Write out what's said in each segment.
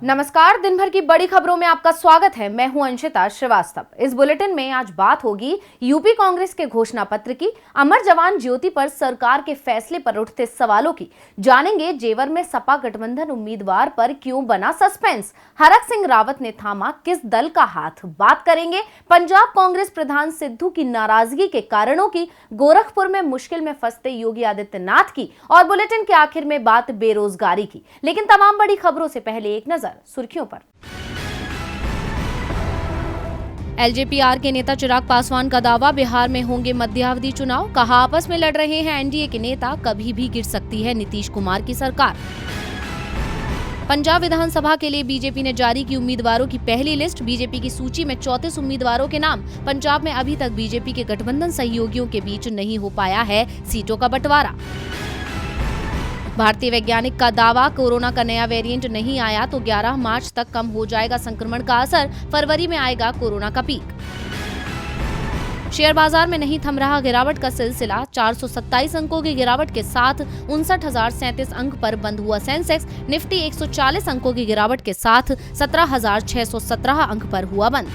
नमस्कार, दिन भर की बड़ी खबरों में आपका स्वागत है। मैं हूं अंशिता श्रीवास्तव। इस बुलेटिन में आज बात होगी यूपी कांग्रेस के घोषणा पत्र की, अमर जवान ज्योति पर सरकार के फैसले पर उठते सवालों की, जानेंगे जेवर में सपा गठबंधन उम्मीदवार पर क्यों बना सस्पेंस, हरक सिंह रावत ने थामा किस दल का हाथ, बात करेंगे पंजाब कांग्रेस प्रधान सिद्धू की नाराजगी के कारणों की, गोरखपुर में मुश्किल में फंसते योगी आदित्यनाथ की, और बुलेटिन के आखिर में बात बेरोजगारी की। लेकिन तमाम बड़ी खबरों से पहले एक नजर सुर्खियों पर। एलजेपीआर के नेता चिराग पासवान का दावा, बिहार में होंगे मध्यावधि चुनाव, कहा आपस में लड़ रहे हैं एनडीए के नेता, कभी भी गिर सकती है नीतीश कुमार की सरकार। पंजाब विधानसभा के लिए बीजेपी ने जारी की उम्मीदवारों की पहली लिस्ट, बीजेपी की सूची में 34 उम्मीदवारों के नाम। पंजाब में अभी तक बीजेपी के गठबंधन सहयोगियों के बीच नहीं हो पाया है सीटों का बंटवारा। भारतीय वैज्ञानिक का दावा, कोरोना का नया वेरिएंट नहीं आया तो 11 मार्च तक कम हो जाएगा संक्रमण का असर, फरवरी में आएगा कोरोना का पीक। शेयर बाजार में नहीं थम रहा गिरावट का सिलसिला, 427 अंकों की गिरावट के साथ 59,037 अंक पर बंद हुआ सेंसेक्स, निफ्टी 140 अंकों की गिरावट के साथ 17,617 अंक पर हुआ बंद।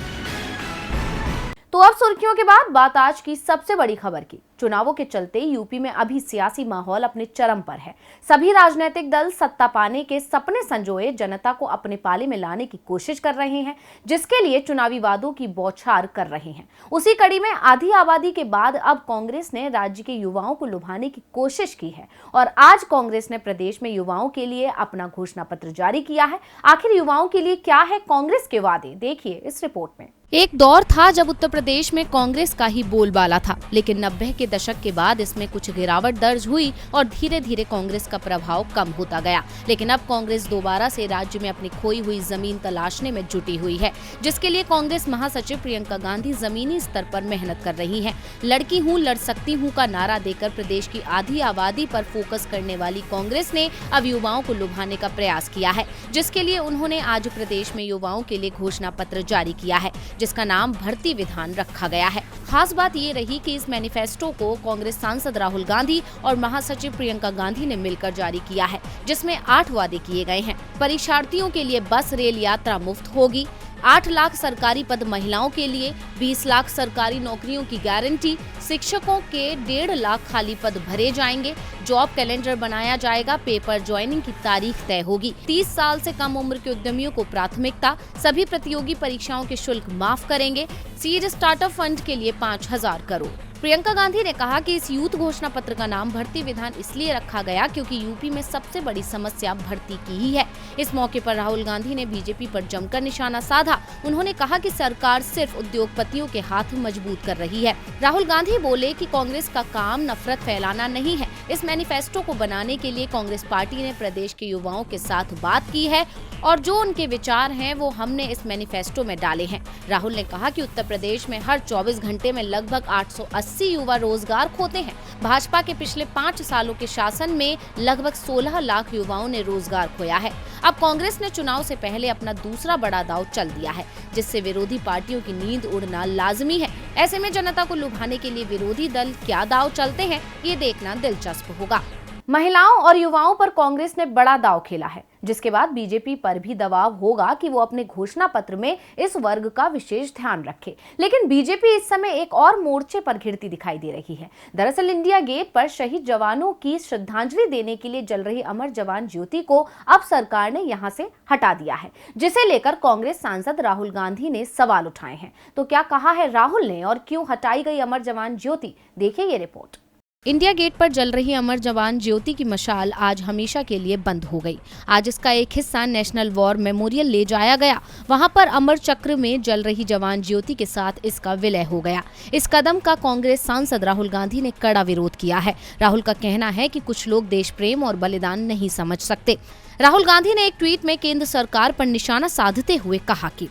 तो अब सुर्खियों के बाद बात आज की सबसे बड़ी खबर की। चुनावों के चलते यूपी में अभी सियासी माहौल अपने चरम पर है। सभी राजनीतिक दल सत्ता पाने के सपने संजोए जनता को अपने पाले में लाने की कोशिश कर रहे हैं, जिसके लिए चुनावी वादों की बौछार कर रहे हैं। उसी कड़ी में आधी आबादी के बाद अब कांग्रेस ने राज्य के युवाओं को लुभाने की कोशिश की है और आज कांग्रेस ने प्रदेश में युवाओं के लिए अपना घोषणा पत्र जारी किया है। आखिर युवाओं के लिए क्या है कांग्रेस के वादे, देखिए इस रिपोर्ट में। एक दौर था जब उत्तर प्रदेश में कांग्रेस का ही बोलबाला था, लेकिन 90 के दशक के बाद इसमें कुछ गिरावट दर्ज हुई और धीरे धीरे कांग्रेस का प्रभाव कम होता गया। लेकिन अब कांग्रेस दोबारा से राज्य में अपनी खोई हुई जमीन तलाशने में जुटी हुई है, जिसके लिए कांग्रेस महासचिव प्रियंका गांधी जमीनी स्तर पर मेहनत कर रही हैं। लड़की हूँ लड़ सकती हूँ का नारा देकर प्रदेश की आधी आबादी पर फोकस करने वाली कांग्रेस ने अब युवाओं को लुभाने का प्रयास किया है, जिसके लिए उन्होंने आज प्रदेश में युवाओं के लिए घोषणा पत्र जारी किया है, जिसका नाम भर्ती विधान रखा गया है। खास बात ये रही कि इस मैनिफेस्टो को कांग्रेस सांसद राहुल गांधी और महासचिव प्रियंका गांधी ने मिलकर जारी किया है, जिसमें 8 वादे किए गए हैं। परीक्षार्थियों के लिए बस रेल यात्रा मुफ्त होगी, 8 लाख सरकारी पद महिलाओं के लिए, 20 लाख सरकारी नौकरियों की गारंटी, शिक्षकों के 1.5 लाख खाली पद भरे जाएंगे, जॉब कैलेंडर बनाया जाएगा, पेपर ज्वाइनिंग की तारीख तय होगी, 30 साल से कम उम्र के उद्यमियों को प्राथमिकता, सभी प्रतियोगी परीक्षाओं के शुल्क माफ करेंगे, सीड स्टार्टअप फंड के लिए 5,000 करोड़। प्रियंका गांधी ने कहा कि इस यूथ घोषणा पत्र का नाम भर्ती विधान इसलिए रखा गया क्योंकि यूपी में सबसे बड़ी समस्या भर्ती की ही है। इस मौके पर राहुल गांधी ने बीजेपी पर जमकर निशाना साधा। उन्होंने कहा कि सरकार सिर्फ उद्योगपतियों के हाथ मजबूत कर रही है। राहुल गांधी बोले कि कांग्रेस का काम नफरत फैलाना नहीं है। इस मैनिफेस्टो को बनाने के लिए कांग्रेस पार्टी ने प्रदेश के युवाओं के साथ बात की है और जो उनके विचार हैं वो हमने इस मैनिफेस्टो में डाले हैं। राहुल ने कहा कि उत्तर प्रदेश में हर 24 घंटे में लगभग 880 युवा रोजगार खोते हैं। भाजपा के पिछले 5 सालों के शासन में लगभग 16 लाख युवाओं ने रोजगार खोया है। अब कांग्रेस ने चुनाव से पहले अपना दूसरा बड़ा दांव चल दिया है, जिससे विरोधी पार्टियों की नींद उड़ना लाजमी है। ऐसे में जनता को लुभाने के लिए विरोधी दल क्या दांव चलते हैं, ये देखना दिलचस्प होगा। महिलाओं और युवाओं पर कांग्रेस ने बड़ा दांव खेला है, जिसके बाद बीजेपी पर भी दबाव होगा कि वो अपने घोषणा पत्र में इस वर्ग का विशेष ध्यान रखे। लेकिन बीजेपी इस समय एक और मोर्चे पर घिरती दिखाई दे रही है। दरअसल इंडिया गेट पर शहीद जवानों की श्रद्धांजलि देने के लिए जल रही अमर जवान ज्योति को अब सरकार ने यहां से हटा दिया है, जिसे लेकर कांग्रेस सांसद राहुल गांधी ने सवाल उठाए हैं। तो क्या कहा है राहुल ने और क्यों हटाई गई अमर जवान ज्योति, देखिए ये रिपोर्ट। इंडिया गेट पर जल रही अमर जवान ज्योति की मशाल आज हमेशा के लिए बंद हो गई। आज इसका एक हिस्सा नेशनल वॉर मेमोरियल ले जाया गया। वहां पर अमर चक्र में जल रही जवान ज्योति के साथ इसका विलय हो गया। इस कदम का कांग्रेस सांसद राहुल गांधी ने कड़ा विरोध किया है। राहुल का कहना है कि कुछ लोग देश प्रेम और बलिदान नहीं समझ सकते। राहुल गांधी ने एक ट्वीट में केंद्र सरकार पर निशाना साधते हुए कहा कि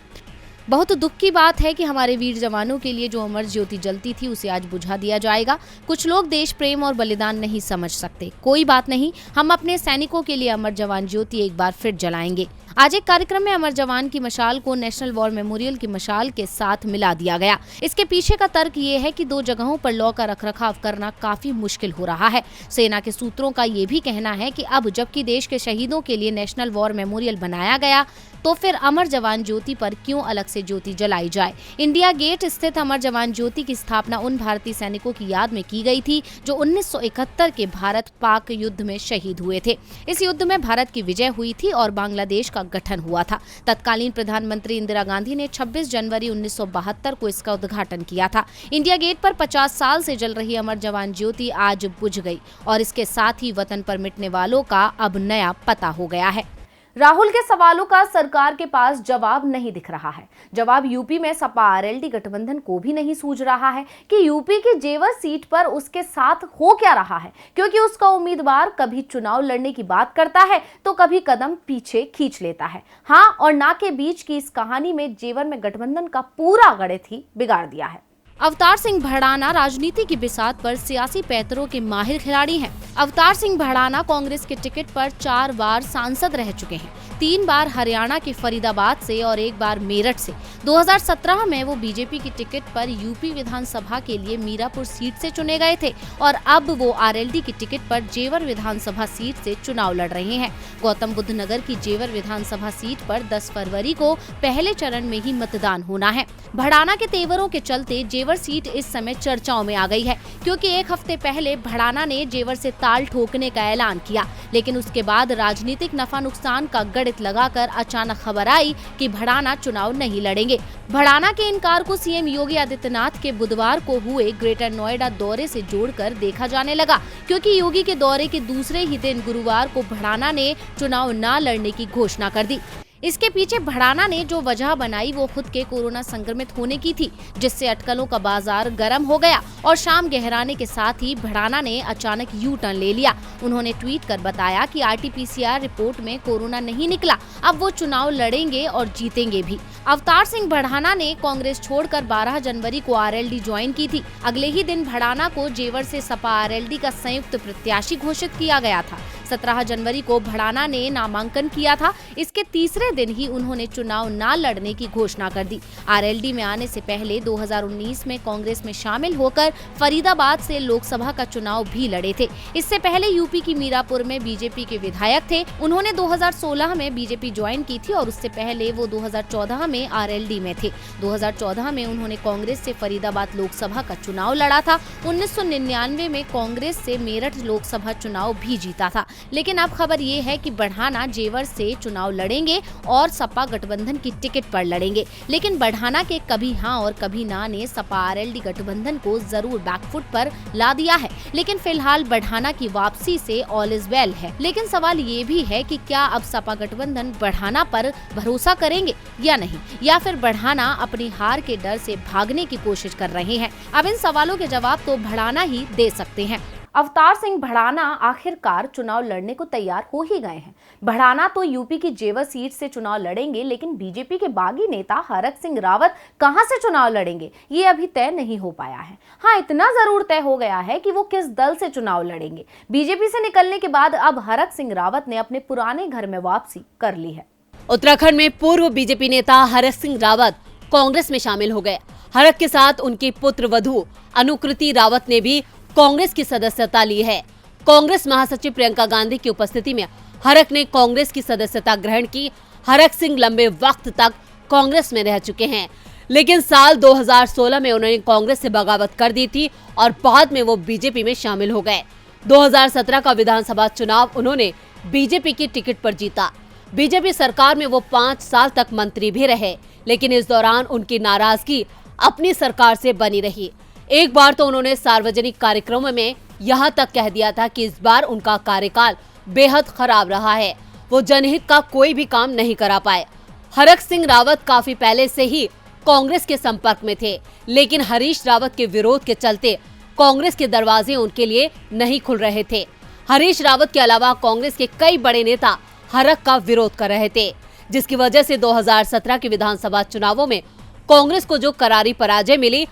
बहुत दुख की बात है कि हमारे वीर जवानों के लिए जो अमर ज्योति जलती थी उसे आज बुझा दिया जाएगा। कुछ लोग देश प्रेम और बलिदान नहीं समझ सकते। कोई बात नहीं, हम अपने सैनिकों के लिए अमर जवान ज्योति एक बार फिर जलाएंगे। आज एक कार्यक्रम में अमर जवान की मशाल को नेशनल वॉर मेमोरियल की मशाल के साथ मिला दिया गया। इसके पीछे का तर्क ये है कि 2 जगहों पर लॉ का रखरखाव करना काफी मुश्किल हो रहा है। सेना के सूत्रों का ये भी कहना है कि अब जबकि देश के शहीदों के लिए नेशनल वॉर मेमोरियल बनाया गया, तो फिर अमर जवान ज्योति पर क्यों अलग से ज्योति जलाई जाए। इंडिया गेट स्थित अमर जवान ज्योति की स्थापना उन भारतीय सैनिकों की याद में की गई थी जो 1971 के भारत पाक युद्ध में शहीद हुए थे। इस युद्ध में भारत की विजय हुई थी और बांग्लादेश का गठन हुआ था। तत्कालीन प्रधानमंत्री इंदिरा गांधी ने 26 जनवरी 1972 को इसका उद्घाटन किया था। इंडिया गेट पर 50 साल से जल रही अमर जवान ज्योति आज बुझ गई और इसके साथ ही वतन पर मिटने वालों का अब नया पता हो गया है। राहुल के सवालों का सरकार के पास जवाब नहीं दिख रहा है। जवाब यूपी में सपा आरएलडी गठबंधन को भी नहीं सूझ रहा है कि यूपी की जेवर सीट पर उसके साथ हो क्या रहा है, क्योंकि उसका उम्मीदवार कभी चुनाव लड़ने की बात करता है तो कभी कदम पीछे खींच लेता है। हाँ और ना के बीच की इस कहानी में जेवर में गठबंधन का पूरा गणित ही बिगाड़ दिया है। अवतार सिंह भड़ाना राजनीति की बिसात पर सियासी पैंतरों के माहिर खिलाड़ी हैं। अवतार सिंह भड़ाना कांग्रेस के टिकट पर 4 बार सांसद रह चुके हैं, 3 बार हरियाणा के फरीदाबाद से और 1 बार मेरठ से। 2017 में वो बीजेपी की टिकट पर यूपी विधानसभा के लिए मीरापुर सीट से चुने गए थे और अब वो आरएलडी की टिकट पर जेवर विधानसभा सीट से चुनाव लड़ रहे हैं। गौतम बुद्ध नगर की जेवर विधानसभा सीट पर 10 फरवरी को पहले चरण में ही मतदान होना है। भड़ाना के तेवरों के चलते जेवर सीट इस समय चर्चाओं में आ गई है, क्योंकि 1 हफ्ते पहले भड़ाना ने जेवर से ताल ठोकने का ऐलान किया, लेकिन उसके बाद राजनीतिक नफा नुकसान का गणित लगाकर अचानक खबर आई कि भड़ाना चुनाव नहीं लड़ेंगे। भड़ाना के इनकार को सीएम योगी आदित्यनाथ के बुधवार को हुए ग्रेटर नोएडा दौरे से जोड़कर देखा जाने लगा, क्योंकि योगी के दौरे के दूसरे ही दिन गुरुवार को भड़ाना ने चुनाव न लड़ने की घोषणा कर दी। इसके पीछे भड़ाना ने जो वजह बनाई वो खुद के कोरोना संक्रमित होने की थी, जिससे अटकलों का बाजार गर्म हो गया और शाम गहराने के साथ ही भड़ाना ने अचानक यू टर्न ले लिया। उन्होंने ट्वीट कर बताया कि आरटीपीसीआर रिपोर्ट में कोरोना नहीं निकला, अब वो चुनाव लड़ेंगे और जीतेंगे भी। अवतार सिंह भड़ाना ने कांग्रेस छोड़कर 12 जनवरी को आरएलडी ज्वाइन की थी। अगले ही दिन भड़ाना को जेवर से सपा आरएलडी का संयुक्त प्रत्याशी घोषित किया गया था। 17 जनवरी को भड़ाना ने नामांकन किया था। इसके तीसरे दिन ही उन्होंने चुनाव न लड़ने की घोषणा कर दी। आरएलडी में आने से पहले 2019 में कांग्रेस में शामिल होकर फरीदाबाद से लोकसभा का चुनाव भी लड़े थे। इससे पहले यूपी की मीरापुर में बीजेपी के विधायक थे। उन्होंने 2016 में बीजेपी ज्वाइन की थी और उससे पहले वो 2014 में आरएलडी में थे। 2014 में उन्होंने कांग्रेस से फरीदाबाद लोकसभा का चुनाव लड़ा था। 1999 में कांग्रेस से मेरठ लोकसभा चुनाव भी जीता था। लेकिन अब खबर ये है कि भड़ाना जेवर से चुनाव लड़ेंगे और सपा गठबंधन की टिकट पर लड़ेंगे। लेकिन भड़ाना के कभी हाँ और कभी ना ने सपा आरएलडी गठबंधन को जरूर बैकफुट पर ला दिया है। लेकिन फिलहाल भड़ाना की वापसी से ऑल इज वेल है। लेकिन सवाल ये भी है कि क्या अब सपा गठबंधन भड़ाना पर भरोसा करेंगे या नहीं, या फिर भड़ाना अपनी हार के डर से भागने की कोशिश कर रहे हैं। अब इन सवालों के जवाब तो भड़ाना ही दे सकते हैं। अवतार सिंह भड़ाना आखिरकार चुनाव लड़ने को तैयार हो ही गए हैं। भड़ाना तो यूपी की जेवर सीट से चुनाव लड़ेंगे, लेकिन बीजेपी के बागी नेता हरक सिंह रावत कहां से चुनाव लड़ेंगे ये अभी तय नहीं हो पाया है। हाँ, इतना जरूर तय हो गया है कि वो किस दल से चुनाव लड़ेंगे। बीजेपी से निकलने के बाद अब हरक सिंह रावत ने अपने पुराने घर में वापसी कर ली है। उत्तराखंड में पूर्व बीजेपी नेता हरक सिंह रावत कांग्रेस में शामिल हो गए। हरक के साथ उनकी पुत्र वधू अनुकृति रावत ने भी कांग्रेस की सदस्यता ली है। कांग्रेस महासचिव प्रियंका गांधी की उपस्थिति में हरक ने कांग्रेस की सदस्यता ग्रहण की। हरक सिंह लंबे वक्त तक कांग्रेस में रह चुके हैं, लेकिन साल 2016 में उन्होंने कांग्रेस से बगावत कर दी थी और बाद में वो बीजेपी में शामिल हो गए। 2017 का विधानसभा चुनाव उन्होंने बीजेपी की टिकट पर जीता। बीजेपी सरकार में वो 5 साल तक मंत्री भी रहे, लेकिन इस दौरान उनकी नाराजगी अपनी सरकार से बनी रही। एक बार तो उन्होंने सार्वजनिक कार्यक्रमों में यहाँ तक कह दिया था कि इस बार उनका कार्यकाल बेहद खराब रहा है, वो जनहित का कोई भी काम नहीं करा पाए। हरक सिंह रावत काफी पहले से ही कांग्रेस के संपर्क में थे, लेकिन हरीश रावत के विरोध के चलते कांग्रेस के दरवाजे उनके लिए नहीं खुल रहे थे। हरीश रावत के अलावा कांग्रेस के कई बड़े नेता हरक का विरोध कर रहे थे, जिसकी वजह से 2017 के विधानसभा चुनावों में कांग्रेस को जो करारी पराजय मिली,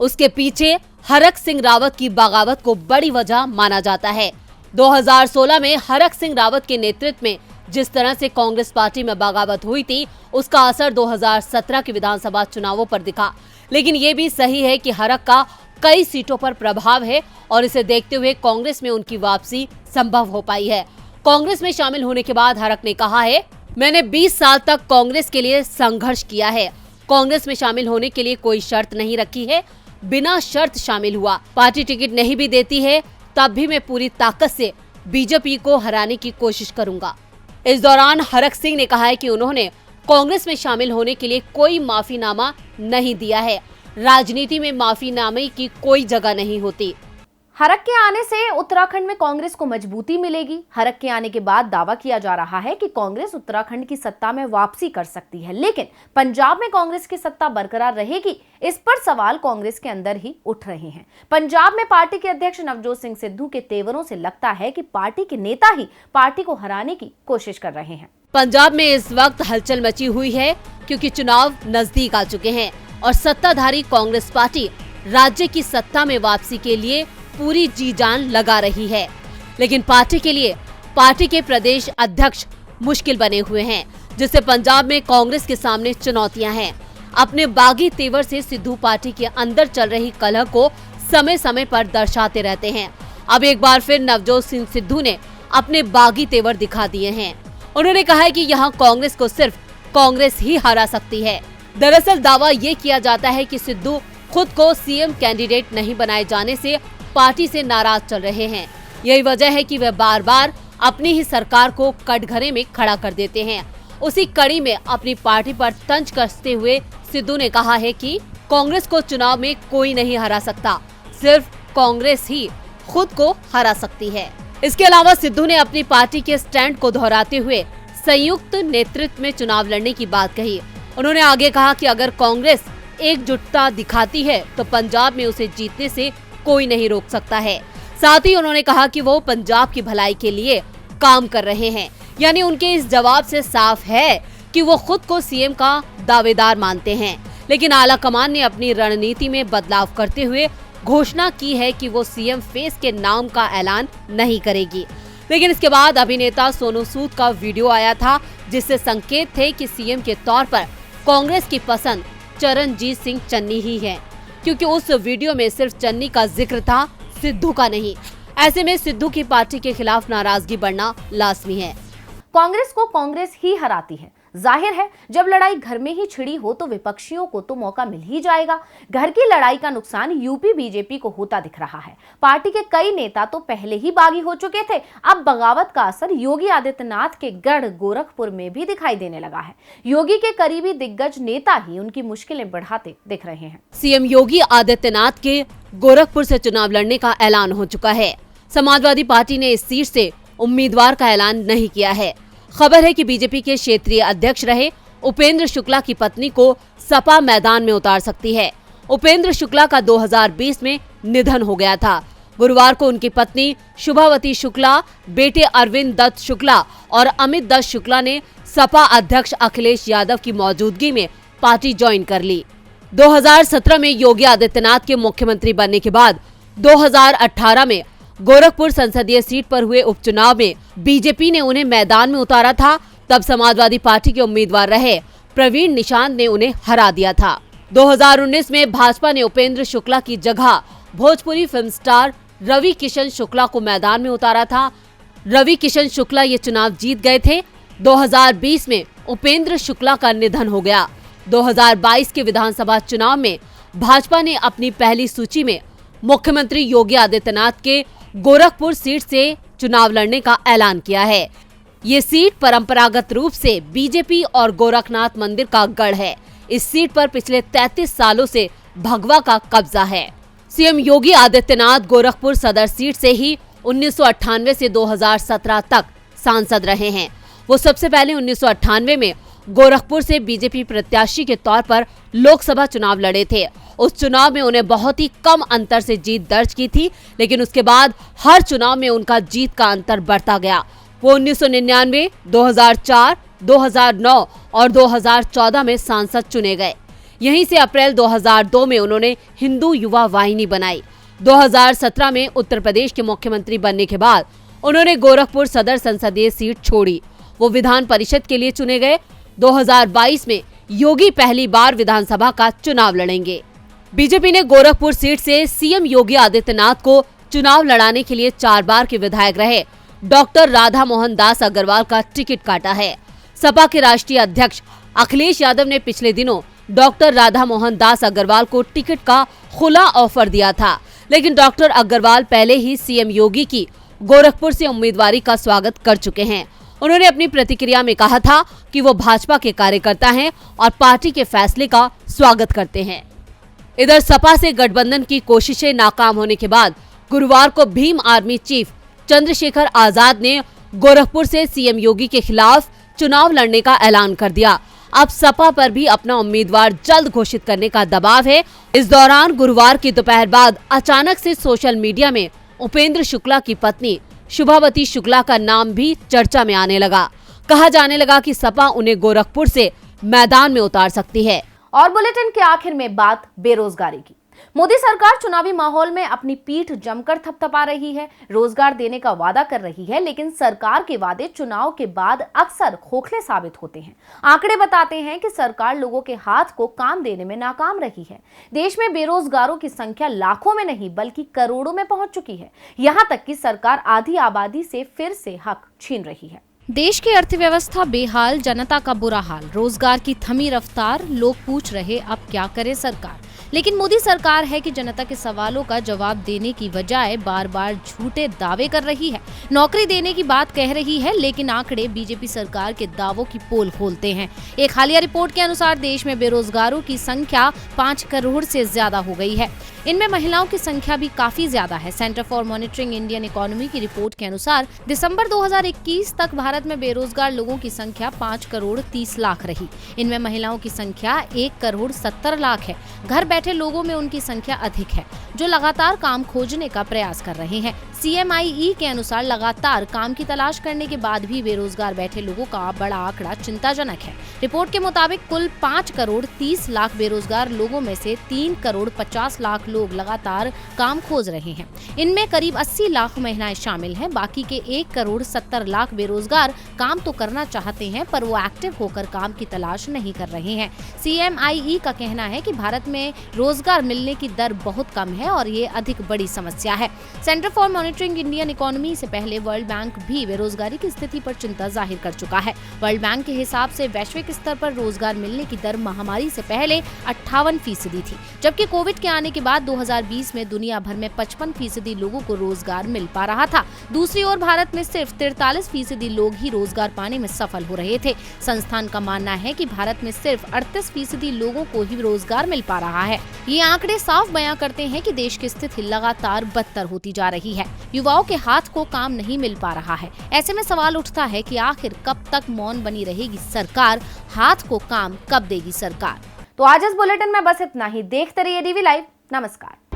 उसके पीछे हरक सिंह रावत की बगावत को बड़ी वजह माना जाता है। 2016 में हरक सिंह रावत के नेतृत्व में जिस तरह से कांग्रेस पार्टी में बगावत हुई थी उसका असर 2017 के विधानसभा चुनावों पर दिखा। लेकिन ये भी सही है कि हरक का कई सीटों पर प्रभाव है और इसे देखते हुए कांग्रेस में उनकी वापसी संभव हो पाई है। कांग्रेस में शामिल होने के बाद हरक ने कहा है, मैंने 20 साल तक कांग्रेस के लिए संघर्ष किया है। कांग्रेस में शामिल होने के लिए कोई शर्त नहीं रखी है, बिना शर्त शामिल हुआ। पार्टी टिकट नहीं भी देती है तब भी मैं पूरी ताकत से बीजेपी को हराने की कोशिश करूंगा। इस दौरान हरक सिंह ने कहा है कि उन्होंने कांग्रेस में शामिल होने के लिए कोई माफीनामा नहीं दिया है। राजनीति में माफीनामे की कोई जगह नहीं होती। हरक के आने से उत्तराखंड में कांग्रेस को मजबूती मिलेगी। हरक के आने के बाद दावा किया जा रहा है कि कांग्रेस उत्तराखंड की सत्ता में वापसी कर सकती है, लेकिन पंजाब में कांग्रेस की सत्ता बरकरार रहेगी, इस पर सवाल कांग्रेस के अंदर ही उठ रहे हैं। पंजाब में पार्टी के अध्यक्ष नवजोत सिंह सिद्धू के तेवरों से लगता है कि पार्टी के नेता ही पार्टी को हराने की कोशिश कर रहे हैं। पंजाब में इस वक्त हलचल मची हुई है क्योंकि चुनाव नजदीक आ चुके हैं और सत्ताधारी कांग्रेस पार्टी राज्य की सत्ता में वापसी के लिए पूरी जी जान लगा रही है। लेकिन पार्टी के लिए पार्टी के प्रदेश अध्यक्ष मुश्किल बने हुए हैं, जिससे पंजाब में कांग्रेस के सामने चुनौतियां हैं। अपने बागी तेवर से सिद्धू पार्टी के अंदर चल रही कलह को समय समय पर दर्शाते रहते हैं। अब एक बार फिर नवजोत सिंह सिद्धू ने अपने बागी तेवर दिखा दिए हैं। उन्होंने कहा है कि यहाँ कांग्रेस को सिर्फ कांग्रेस ही हरा सकती है। दरअसल दावा ये किया जाता है कि सिद्धू खुद को सीएम कैंडिडेट नहीं बनाए जाने से पार्टी से नाराज चल रहे हैं। यही वजह है कि वे बार बार अपनी ही सरकार को कटघरे में खड़ा कर देते हैं। उसी कड़ी में अपनी पार्टी पर तंज कसते हुए सिद्धू ने कहा है कि कांग्रेस को चुनाव में कोई नहीं हरा सकता, सिर्फ कांग्रेस ही खुद को हरा सकती है। इसके अलावा सिद्धू ने अपनी पार्टी के स्टैंड को दोहराते हुए संयुक्त नेतृत्व में चुनाव लड़ने की बात कही। उन्होंने आगे कहा कि अगर कांग्रेस एकजुटता दिखाती है तो पंजाब में उसे जीतने से कोई नहीं रोक सकता है। साथ ही उन्होंने कहा कि वो पंजाब की भलाई के लिए काम कर रहे हैं। यानी उनके इस जवाब से साफ है कि वो खुद को सीएम का दावेदार मानते हैं। लेकिन आला कमान ने अपनी रणनीति में बदलाव करते हुए घोषणा की है कि वो सीएम फेस के नाम का ऐलान नहीं करेगी। लेकिन इसके बाद अभिनेता सोनू सूद का वीडियो आया था, जिससे संकेत थे कि सीएम के तौर पर कांग्रेस की पसंद चरणजीत सिंह चन्नी ही है, क्योंकि उस वीडियो में सिर्फ चन्नी का जिक्र था, सिद्धू का नहीं। ऐसे में सिद्धू की पार्टी के खिलाफ नाराजगी बढ़ना लाजमी है। कांग्रेस को कांग्रेस ही हराती है। जाहिर है जब लड़ाई घर में ही छिड़ी हो तो विपक्षियों को तो मौका मिल ही जाएगा। घर की लड़ाई का नुकसान यूपी बीजेपी को होता दिख रहा है। पार्टी के कई नेता तो पहले ही बागी हो चुके थे। अब बगावत का असर योगी आदित्यनाथ के गढ़ गोरखपुर में भी दिखाई देने लगा है। योगी के करीबी दिग्गज नेता ही उनकी मुश्किलें बढ़ाते दिख रहे हैं। सीएम योगी आदित्यनाथ के गोरखपुर से चुनाव लड़ने का ऐलान हो चुका है। समाजवादी पार्टी ने इस सीट से उम्मीदवार का ऐलान नहीं किया है। खबर है कि बीजेपी के क्षेत्रीय अध्यक्ष रहे उपेंद्र शुक्ला की पत्नी को सपा मैदान में उतार सकती है। उपेंद्र शुक्ला का 2020 में निधन हो गया था। गुरुवार को उनकी पत्नी शुभावती शुक्ला, बेटे अरविंद दत्त शुक्ला और अमित दत्त शुक्ला ने सपा अध्यक्ष अखिलेश यादव की मौजूदगी में पार्टी ज्वाइन कर ली। 2017 में योगी आदित्यनाथ के मुख्यमंत्री बनने के बाद 2018 में गोरखपुर संसदीय सीट पर हुए उपचुनाव में बीजेपी ने उन्हें मैदान में उतारा था। तब समाजवादी पार्टी के उम्मीदवार रहे प्रवीण निशांत ने उन्हें हरा दिया था। 2019 में भाजपा ने उपेंद्र शुक्ला की जगह भोजपुरी फिल्म स्टार रवि किशन शुक्ला को मैदान में उतारा था। रवि किशन शुक्ला ये चुनाव जीत गए थे। 2020 में उपेंद्र शुक्ला का निधन हो गया। 2022 के विधानसभा चुनाव में भाजपा ने अपनी पहली सूची में मुख्यमंत्री योगी आदित्यनाथ के गोरखपुर सीट से चुनाव लड़ने का ऐलान किया है। ये सीट परंपरागत रूप से बीजेपी और गोरखनाथ मंदिर का गढ़ है। इस सीट पर पिछले 33 सालों से भगवा का कब्जा है। सीएम योगी आदित्यनाथ गोरखपुर सदर सीट से ही 1998 से 2017 तक सांसद रहे हैं। वो सबसे पहले 1998 में गोरखपुर से बीजेपी प्रत्याशी के तौर पर लोकसभा चुनाव लड़े थे। उस चुनाव में उन्हें बहुत ही कम अंतर से जीत दर्ज की थी, लेकिन उसके बाद हर चुनाव में उनका जीत का अंतर बढ़ता गया। वो 1999, 2004, 2009 और 2014 में सांसद चुने गए। यहीं से अप्रैल 2002 में उन्होंने हिंदू युवा वाहिनी बनाई। 2017 में उत्तर प्रदेश के मुख्यमंत्री बनने के बाद उन्होंने गोरखपुर सदर संसदीय सीट छोड़ी। वो विधान परिषद के लिए चुने गए। 2022 में योगी पहली बार विधानसभा का चुनाव लड़ेंगे। बीजेपी ने गोरखपुर सीट से सीएम योगी आदित्यनाथ को चुनाव लड़ाने के लिए 4 बार के विधायक रहे डॉक्टर राधा मोहन दास अग्रवाल का टिकट काटा है। सपा के राष्ट्रीय अध्यक्ष अखिलेश यादव ने पिछले दिनों डॉक्टर राधा मोहन दास अग्रवाल को टिकट का खुला ऑफर दिया था, लेकिन डॉक्टर अग्रवाल पहले ही सीएम योगी की गोरखपुर से उम्मीदवारी का स्वागत कर चुके हैं। उन्होंने अपनी प्रतिक्रिया में कहा था कि वो भाजपा के कार्यकर्ता हैं और पार्टी के फैसले का स्वागत करते हैं। इधर सपा से गठबंधन की कोशिशें नाकाम होने के बाद गुरुवार को भीम आर्मी चीफ चंद्रशेखर आजाद ने गोरखपुर से सीएम योगी के खिलाफ चुनाव लड़ने का ऐलान कर दिया। अब सपा पर भी अपना उम्मीदवार जल्द घोषित करने का दबाव है। इस दौरान गुरुवार की दोपहर बाद अचानक से सोशल मीडिया में उपेंद्र शुक्ला की पत्नी शुभावती शुक्ला का नाम भी चर्चा में आने लगा। कहा जाने लगा कि सपा उन्हें गोरखपुर से मैदान में उतार सकती है। और बुलेटिन के आखिर में बात बेरोजगारी की। मोदी सरकार चुनावी माहौल में अपनी पीठ जमकर थपथपा रही है, रोजगार देने का वादा कर रही है, लेकिन सरकार के वादे चुनाव के बाद अक्सर खोखले साबित होते हैं। आंकड़े बताते हैं कि सरकार लोगों के हाथ को काम देने में नाकाम रही है। देश में बेरोजगारों की संख्या लाखों में नहीं बल्कि करोड़ों में पहुंच चुकी है। यहां तक कि सरकार आधी आबादी से फिर से हक छीन रही है। देश की अर्थव्यवस्था बेहाल, जनता का बुरा हाल, रोजगार की थमी रफ्तार, लोग पूछ रहे अब क्या करे सरकार। लेकिन मोदी सरकार है कि जनता के सवालों का जवाब देने की बजाय बार बार झूठे दावे कर रही है। नौकरी देने की बात कह रही है, लेकिन आंकड़े बीजेपी सरकार के दावों की पोल खोलते हैं। एक हालिया रिपोर्ट के अनुसार देश में बेरोजगारों की संख्या 5 करोड़ से ज्यादा हो गई है। इनमें महिलाओं की संख्या भी काफी ज्यादा है। Centre for monitoring Indian economy की रिपोर्ट के अनुसार दिसंबर 2021 तक भारत में बेरोजगार लोगों की संख्या 5 करोड़ 30 लाख रही। इनमें महिलाओं की संख्या 1 करोड़ 70 लाख है। घर बैठे लोगों में उनकी संख्या अधिक है, जो लगातार काम खोजने का प्रयास कर रहे हैं। CMIE के अनुसार लगातार काम की तलाश करने के बाद भी बेरोजगार बैठे लोगों का बड़ा आंकड़ा चिंताजनक है। रिपोर्ट के मुताबिक कुल 5 करोड़ 30 लाख बेरोजगार लोगों में से 3 करोड़ 50 लाख लोग लगातार काम खोज रहे हैं। इनमें करीब 80 लाख महिलाएं शामिल हैं। बाकी के 1 करोड़ 70 लाख बेरोजगार काम तो करना चाहते हैं, पर वो एक्टिव होकर काम की तलाश नहीं कर रहे हैं। CMIE का कहना है कि भारत में रोजगार मिलने की दर बहुत कम है और ये अधिक बड़ी समस्या है। Centre for monitoring Indian economy से पहले वर्ल्ड बैंक भी बेरोजगारी की स्थिति पर चिंता जाहिर कर चुका है। वर्ल्ड बैंक के हिसाब से वैश्विक स्तर पर रोजगार मिलने की दर महामारी से पहले 58% थी, जबकि कोविड के आने के बाद 2020 में दुनिया भर में 55% लोगों को रोजगार मिल पा रहा था। दूसरी ओर भारत में सिर्फ 43% लोग ही रोजगार पाने में सफल हो रहे थे। संस्थान का मानना है कि भारत में सिर्फ 38% लोगों को ही रोजगार मिल पा रहा है। ये आंकड़े साफ बयां करते हैं कि देश की स्थिति लगातार बदतर होती जा रही है। युवाओं के हाथ को काम नहीं मिल पा रहा है। ऐसे में सवाल उठता है कि आखिर कब तक मौन बनी रहेगी सरकार, हाथ को काम कब देगी सरकार। तो आज इस बुलेटिन में बस इतना ही। देखते रहिए DV लाइव। नमस्कार।